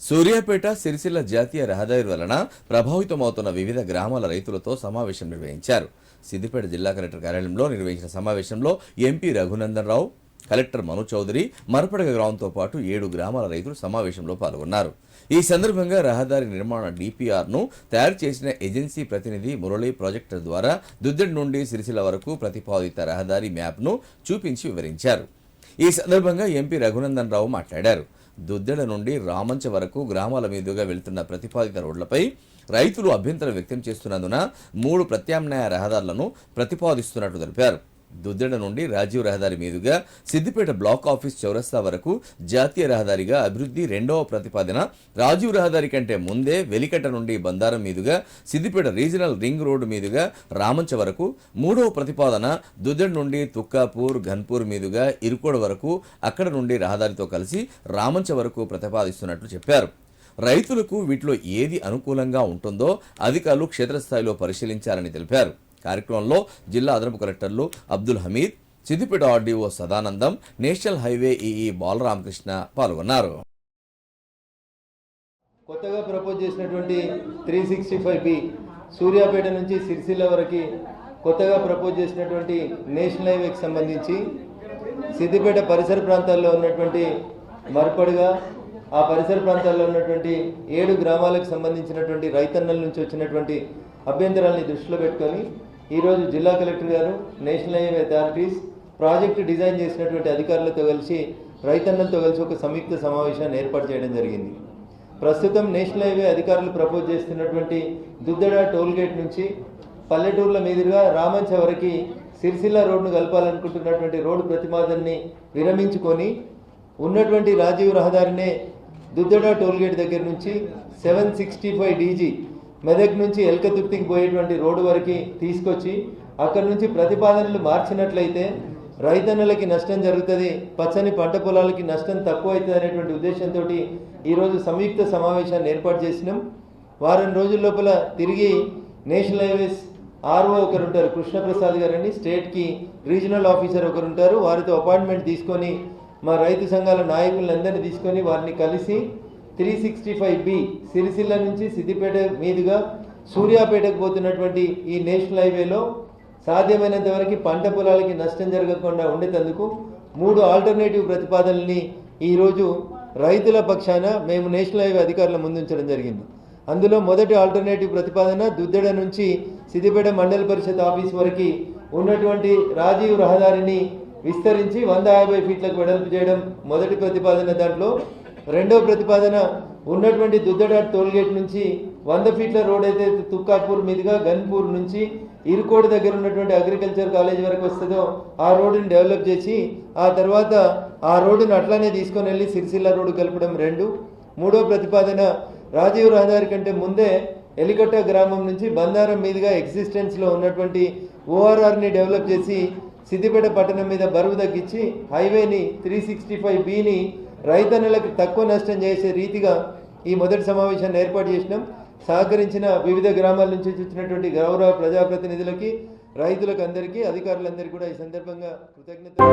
సూర్యాపేట సిరిసిల్ల జాతీయ రహదారి వలన ప్రభావితమవుతున్న వివిధ గ్రామాల రైతులతో సమావేశం నిర్వహించారు. సిద్దిపేట జిల్లా కలెక్టర్ కార్యాలయంలో నిర్వహించిన సమావేశంలో ఎంపీ రఘునందన్ రావు, కలెక్టర్ మను చౌదరి, మరపడగ గ్రామంతో పాటు 7 గ్రామాల రైతులు సమావేశంలో పాల్గొన్నారు. ఈ సందర్భంగా రహదారి నిర్మాణ డిపిఆర్ను తయారు చేసిన ఏజెన్సీ ప్రతినిధి మురళి ప్రాజెక్టర్ ద్వారా దుద్దెడ నుండి సిరిసిల్ల వరకు ప్రతిపాదిత రహదారి మ్యాప్ను చూపించి వివరించారు. ఈ సందర్భంగా ఎంపీ రఘునందన్ రావు మాట్లాడారు. దుద్దెడ నుండి రామంచ వరకు గ్రామాల మీదుగా వెళ్తున్న ప్రతిపాదిత రోడ్లపై రైతులు అభ్యంతరం వ్యక్తం చేస్తున్నందున 3 ప్రత్యామ్నాయ రహదారులను ప్రతిపాదిస్తున్నట్లు తెలిపారు. దుద్దెడ నుండి రాజీవ్ రహదారి మీదుగా సిద్దిపేట బ్లాక్ ఆఫీస్ చౌరస్తా వరకు జాతీయ రహదారిగా అభివృద్ధి, రెండవ ప్రతిపాదన రాజీవ్ రహదారి కంటే ముందే వెలికట నుండి బందారం మీదుగా సిద్దిపేట రీజనల్ రింగ్ రోడ్డు మీదుగా రామంచ వరకు, మూడవ ప్రతిపాదన దుద్దెడ నుండి తుక్కాపూర్, ఘన్పూర్ మీదుగా ఇరుకోడ వరకు, అక్కడ నుండి రహదారితో కలిసి రామంచ వరకు ప్రతిపాదిస్తున్నట్లు చెప్పారు. రైతులకు వీటిలో ఏది అనుకూలంగా ఉంటుందో అధికారులు క్షేత్రస్థాయిలో పరిశీలించాలని తెలిపారు. కార్యక్రమంలో జిల్లా అదనపు కలెక్టర్లు Abdul Hameed, Siddipet RDO Sadanandam, national highway EE Balaramakrishna పాల్గొన్నారు. కొత్తగా ప్రపోజ్ చేసినటువంటి 365B సూర్యాపేట నుంచి సిరిసిల్ల వరకు కొత్తగా ప్రపోజ్ చేసినటువంటి నేషనల్ హైవేకి సంబంధించి సిద్దిపేట పరిసర ప్రాంతాల్లో ఉన్నటువంటి మరపడుగా ఆ పరిసర ప్రాంతాల్లో ఉన్నటువంటి 7 గ్రామాలకు సంబంధించినటువంటి రైతన్నల నుంచి వచ్చినటువంటి అభ్యంతరాలని దృష్టిలో పెట్టుకొని ఈరోజు జిల్లా కలెక్టర్ గారు, national highway authorities, project design చేసినటువంటి అధికారులతో కలిసి రైతన్నలతో కలిసి ఒక సంయుక్త సమావేశాన్ని ఏర్పాటు చేయడం జరిగింది. ప్రస్తుతం నేషనల్ హైవే అధికారులు ప్రపోజ్ చేస్తున్నటువంటి దుద్దెడ టోల్గేట్ నుంచి పల్లెటూర్ల మీదుగా రామంచ వరకు సిరిసిల్ల రోడ్డును కలపాలనుకుంటున్నటువంటి రోడ్డు ప్రతిపాదనని విరమించుకొని ఉన్నటువంటి రాజీవ్ రహదారినే దుద్దెడ టోల్గేట్ దగ్గర నుంచి 765 DG మెదక్ నుంచి ఎల్కతుర్తికి పోయేటువంటి రోడ్డు వరకు తీసుకొచ్చి అక్కడి నుంచి ప్రతిపాదనలు మార్చినట్లయితే రైతన్నలకి నష్టం జరుగుతుంది, పచ్చని పంట పొలాలకి నష్టం తక్కువ అవుతుంది అనేటువంటి ఉద్దేశంతో ఈరోజు సంయుక్త సమావేశాన్ని ఏర్పాటు చేసినాం. వారం రోజుల లోపల తిరిగి నేషనల్ హైవేస్ ఆర్ఓ ఒకరు ఉంటారు, కృష్ణప్రసాద్ గారని, స్టేట్కి రీజనల్ ఆఫీసర్ ఒకరు ఉంటారు, వారితో అపాయింట్మెంట్ తీసుకొని మా రైతు సంఘాల నాయకులందరినీ తీసుకొని వారిని కలిసి 365B సిరిసిల్ల నుంచి సిద్దిపేట మీదుగా సూర్యాపేటకు పోతున్నటువంటి ఈ నేషనల్ హైవేలో సాధ్యమైనంత వరకు పంట పొలాలకి నష్టం జరగకుండా ఉండేందుకు 3 ఆల్టర్నేటివ్ ప్రతిపాదనల్ని ఈరోజు రైతుల పక్షాన మేము నేషనల్ హైవే అధికారుల ముందుంచడం జరిగింది. అందులో మొదటి ఆల్టర్నేటివ్ ప్రతిపాదన దుద్దెడ నుంచి సిద్దిపేట మండల పరిషత్ ఆఫీస్ వరకు ఉన్నటువంటి రాజీవ్ రహదారిని విస్తరించి 150 ఫీట్లకు వెడల్పు చేయడం మొదటి ప్రతిపాదన. దాంట్లో రెండవ ప్రతిపాదన ఉన్నటువంటి దుద్దెడ టోల్గేట్ నుంచి 100 ఫీట్ల రోడ్ అయితే తుక్కాపూర్ మీదుగా గన్పూర్ నుంచి ఇరుకోడ దగ్గర ఉన్నటువంటి అగ్రికల్చర్ కాలేజ్ వరకు వస్తుందో ఆ రోడ్డుని డెవలప్ చేసి ఆ తర్వాత ఆ రోడ్డును అట్లానే తీసుకొని వెళ్ళి సిరిసిల్ల రోడ్డు కలపడం 2. మూడో ప్రతిపాదన రాజీవ్ రహదారి కంటే ముందే ఎలికట్ట గ్రామం నుంచి బందారం మీదుగా ఎగ్జిస్టెన్స్లో ఉన్నటువంటి ORRని డెవలప్ చేసి సిద్దిపేట పట్టణం మీద బరువు తగ్గించి హైవేని 365Bని రైతన్నలకు తక్కువ నష్టం చేసే రీతిగా ఈ మొదటి సమావేశాన్ని ఏర్పాటు చేసినాం. సహకరించిన వివిధ గ్రామాల నుంచి వచ్చినటువంటి గౌరవ ప్రజాప్రతినిధులకి, రైతులకు అందరికీ, అధికారులందరికీ కూడా ఈ సందర్భంగా కృతజ్ఞతలు.